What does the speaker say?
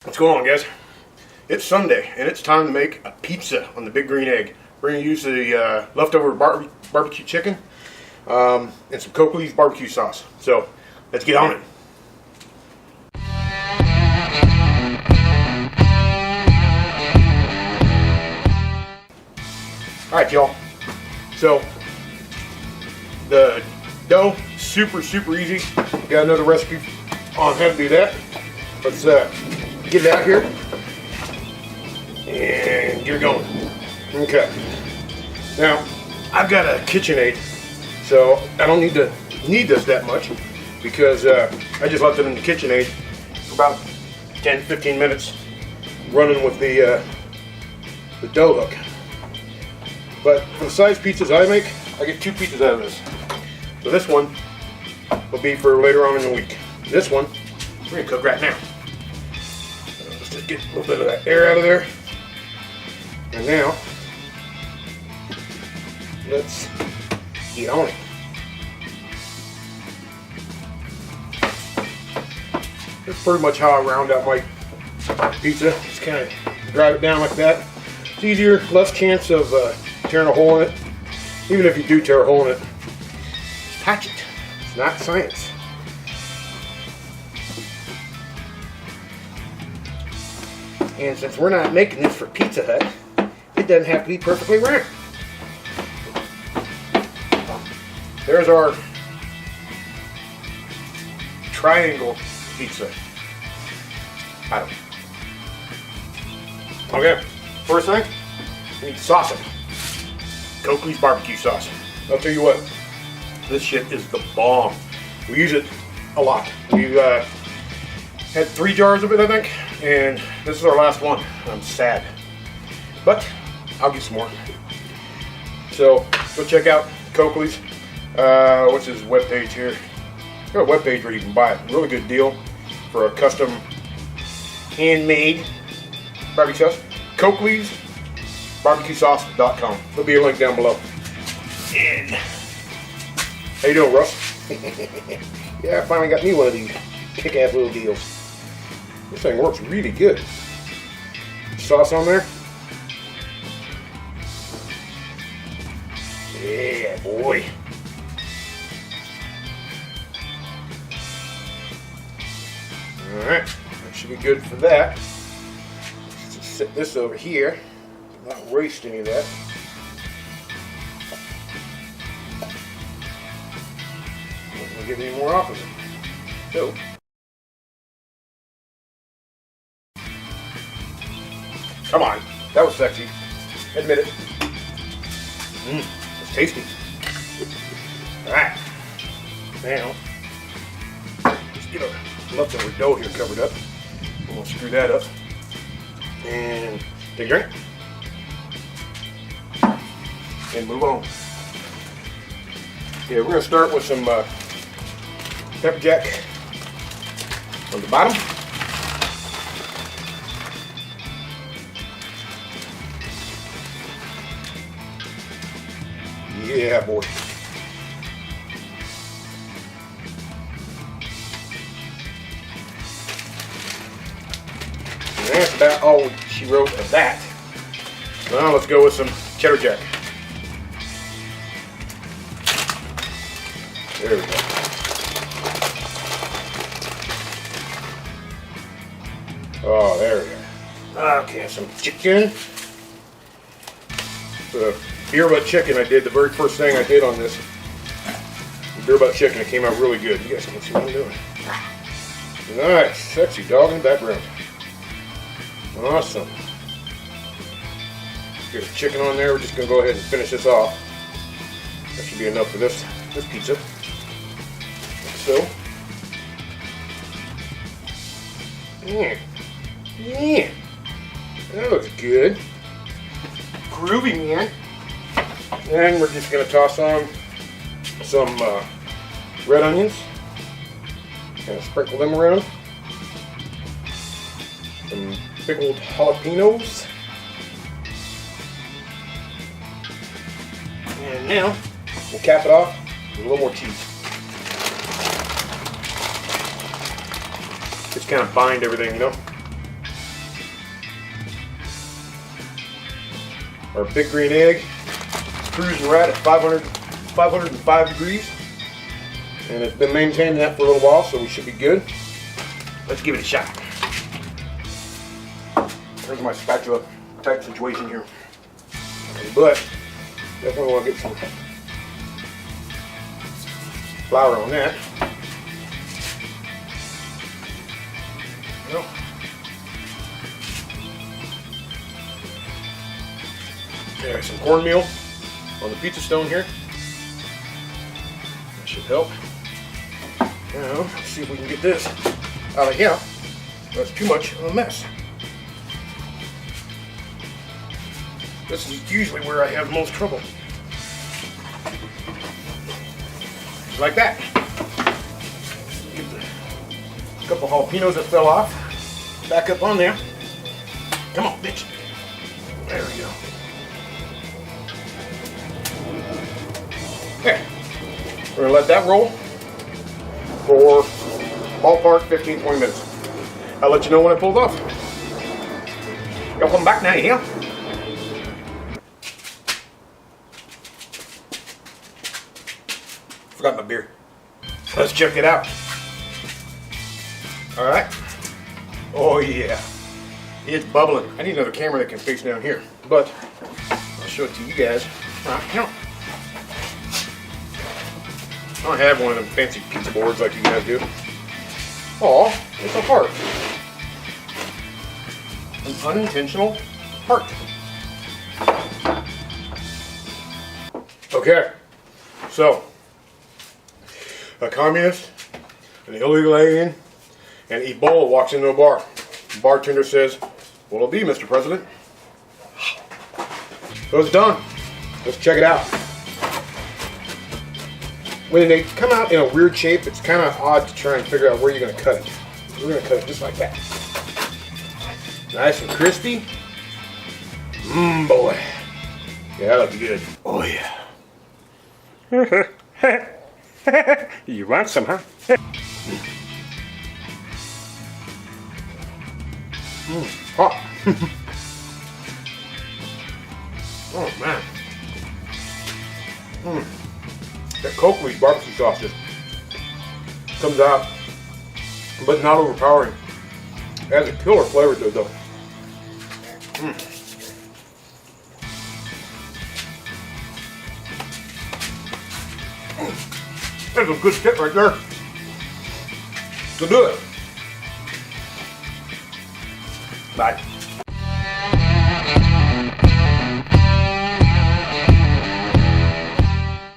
What's going on, guys? It's Sunday and it's time to make a pizza on the Big Green Egg. We're going to use the leftover barbecue chicken and some Coakley's barbecue sauce. So let's get on it. Alright, y'all. So the dough, super easy. Got another recipe on how to do that. Let's get it out here and get it going. Okay. Now, I've got a KitchenAid, so I don't need this that much because I just left it in the KitchenAid for about 10-15 minutes running with the dough hook. But for the size pizzas I make, I get 2 pizzas out of this. So this one will be for later on in the week. This one, we're going to cook right now. Let's just get a little bit of that air out of there. And now, let's get on it. That's pretty much how I round out my pizza. Just kind of drive it down like that. It's easier, less chance of tearing a hole in it. Even if you do tear a hole in it, patch it. It's not science. And since we're not making this for Pizza Hut, it doesn't have to be perfectly round. There's our triangle pizza. Okay, first thing, we need to sauce it. Coakley's barbecue sauce. I'll tell you what, this shit is the bomb. We use it a lot. We had 3 jars of it, I think, and this is our last one. I'm sad, but I'll get some more. So go check out Coakley's. What's his webpage here? He's got a webpage where you can buy it. Really good deal for a custom handmade barbecue sauce. Coakley's BBQSauce.com. There'll be a link down below. And how you doing, Russ? Yeah, I finally got me one of these kick-ass little deals. This thing works really good. Sauce on there. Yeah, boy. Alright, that should be good for that. Just set this over here. Not waste any of that. Not gonna get any more off of it. So, come on, that was sexy. Admit it. It's tasty. Alright. Now, let's get our leftover dough here covered up. We'll screw that up. And take a drink. And move on. Yeah, we're going to start with some pepper jack on the bottom. Yeah, boy. And that's about all she wrote of that. Now let's go with some cheddar jack. There we go. Oh, there we go. Okay, some chicken. The beer butt chicken I did, the very first thing I did on this. The beer butt chicken, it came out really good. You guys can see what I'm doing. Nice, sexy dog in the background. Awesome. Get the chicken on there. We're just going to go ahead and finish this off. That should be enough for this pizza. So, yeah, that looks good. Groovy, man. And we're just going to toss on some red onions. Kind of sprinkle them around. Some pickled jalapenos. And now, we'll cap it off with a little more cheese. Just kind of bind everything, you know? our big green egg. Cruising right at 505 degrees. And it's been maintaining that for a little while, so we should be good. Let's give it a shot. There's my spatula type situation here. But definitely want to get some flour on that. Well, there's some cornmeal on the pizza stone here. That should help. Now, let's see if we can get this out of here. That's too much of a mess. This is usually where I have the most trouble. Just like that. Get the couple jalapenos that fell off back up on there. Come on, bitch. There we go. Okay. We're gonna let that roll for ballpark 15-20 minutes. I'll let you know when I pull it off. Y'all come back now, you hear? Forgot my beer. Let's check it out. All right. Oh yeah, it's bubbling. I need another camera that can face down here, but I'll show it to you guys. Right now. I don't have one of them fancy pizza boards like you guys do. Aw, it's a heart. An unintentional heart. Okay, so a communist, an illegal alien, and Ebola walks into a bar. The bartender says, "What'll it be, Mr. President?" So it's done. Let's check it out. When they come out in a weird shape, it's kind of odd to try and figure out where you're going to cut it. We're going to cut it just like that. Nice and crispy. Boy. Yeah, that looks good. Oh, yeah. You want some, huh? Hot. Oh, man. That coconut barbecue sauce just comes out, but not overpowering. It has a killer flavor to it, though. That's a good tip right there. So do it. Bye.